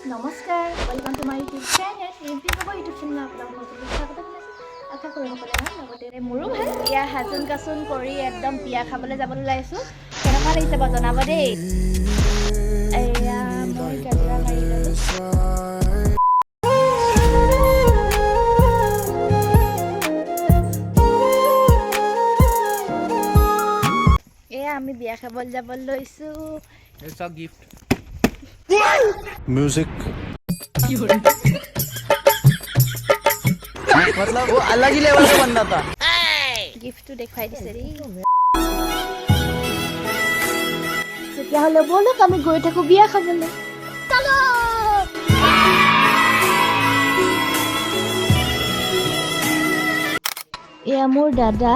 নমস্কাৰ, welcome to my YouTube channel. Rimpi Gogoi YouTube channel আপোনালোকক স্বাগতম জনাইছোঁ। আশা কৰোঁ সকলোৱে ভাল, লগতে মোৰো ভাল। এয়া হাজোন কাচোন কৰি একদম বিয়া খাবলৈ যাবলৈ ওলাইছোঁ। কেনেকুৱা লাগিছে বাৰু জনাব দেই। এয়া মই গাজৰা মাৰি ল'লোঁ। এয়া আমি বিয়া খাবলৈ যাবলৈ লৈছোঁ। It's a gift. म्यूजिक मतलब वो अलग ही लेवल का बंदा था। গিফ্টটো দেখুৱাই দিছে দেই। তেতিয়াহ'লে ব'লক আমি গৈ থাকোঁ বিয়া খাবলৈ। এয়া মোৰ দাদা,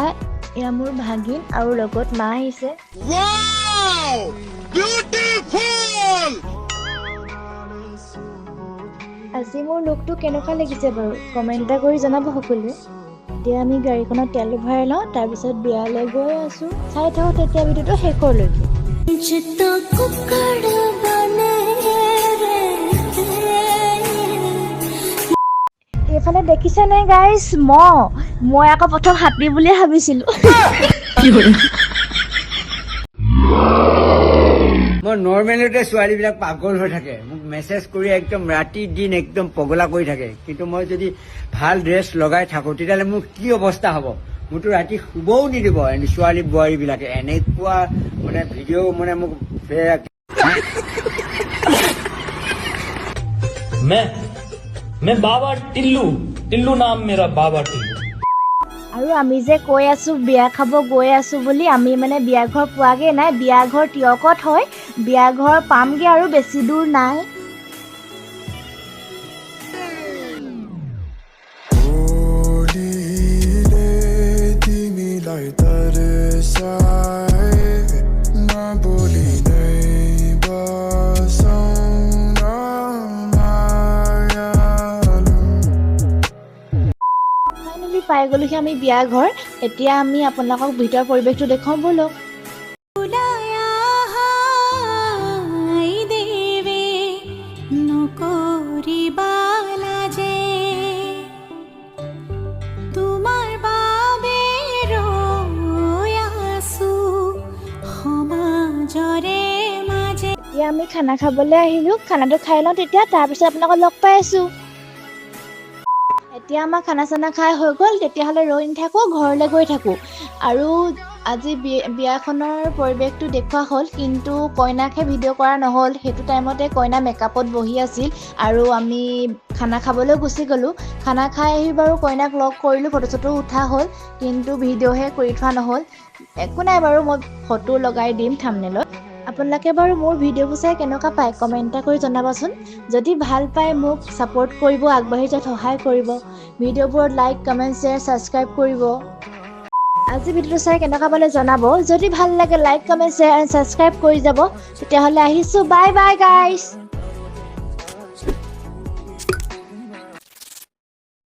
এয়া মোৰ ভাগিন আৰু লগত মা আহিছে। আজি মোৰ লুকটো কেনেকুৱা লাগিছে বাৰু কমেণ্ট এটা কৰি জনাব সকলোৱে। এতিয়া আমি গাড়ীখনত তেল ভৰাই লওঁ, তাৰপিছত বিয়ালৈ গৈ আছোঁ। চাই থাকোঁ তেতিয়া ভিডিঅ'টো শেষলৈকে। এইফালে দেখিছেনে গাইজ? মই আকৌ প্ৰথম হাতী বুলিয়ে ভাবিছিলোঁ। মই নৰ্মেলতে ছোৱালীবিলাক পাগল হৈ থাকে, মোক মেছেজ কৰি একদম ৰাতি দিন একদম পগলা কৰি থাকে। কিন্তু মই যদি ভাল ড্ৰেছ লগাই থাকোঁ তেতিয়াহ'লে মোৰ কি অৱস্থা হ'ব? মোৰতো ৰাতি শুবও নিদিব ছোৱালী বোৱাৰীবিলাকে। এনেকুৱা মানে ভিডিঅ' মানে মোক मैं बाबा टिल्लू नाम मेरा बाबा टिल्लू। আৰু আমি যে কৈ আছোঁ বিয়া খাব গৈ আছোঁ বুলি, আমি মানে বিয়া ঘৰ পোৱাগৈ নাই। বিয়া ঘৰ তিয়কত হয়, বিয়া ঘৰ পামগৈ আৰু বেছি দূৰ নাই। পাই গ'লোহি আমি বিয়া ঘৰ। এতিয়া আমি আপোনালোকক ভিতৰৰ পৰিৱেশটো দেখুৱাওঁ ব'লক। এতিয়া আমি খানা খাবলৈ আহিলোঁ। খানাটো খাই লওঁ তেতিয়া, তাৰপিছত আপোনালোকক লগ পাই আছোঁ। এতিয়া আমাৰ খানা চানা খাই হৈ গ'ল। তেতিয়াহ'লে ৰৈ নাথাকোঁ, ঘৰলৈ গৈ থাকোঁ। আৰু আজি বিয়াখনৰ পৰিৱেশটো দেখুওৱা হ'ল, কিন্তু কইনাকহে ভিডিঅ' কৰা নহ'ল। সেইটো টাইমতে কইনা মেকআপত বহি আছিল আৰু আমি খানা খাবলৈ গুচি গ'লোঁ। খানা খাই আহি বাৰু কইনাক লগ কৰিলোঁ, ফটো চটো উঠা হ'ল, কিন্তু ভিডিঅ'হে কৰি থোৱা নহ'ল। একো নাই বাৰু, মই ফটো লগাই দিম থাম্বনেইলত। আপোনালোকে বাৰু মোৰ ভিডিঅ'বোৰ চাই কেনেকুৱা পায় কমেণ্ট এটা কৰি জনাবচোন। যদি ভাল পায় মোক ছাপোৰ্ট কৰিব, আগবাঢ়ি যোৱাত সহায় কৰিব। ভিডিঅ'বোৰত লাইক, কমেণ্ট, শ্বেয়াৰ, ছাবস্ক্ৰাইব কৰিব। আজি ভিডিঅ'টো চাই কেনেকুৱা পালে জনাব। যদি ভাল লাগে like, comment, share and subscribe কৰি যাব। তেতিয়াহ'লে আহিছোঁ। Bye bye guys.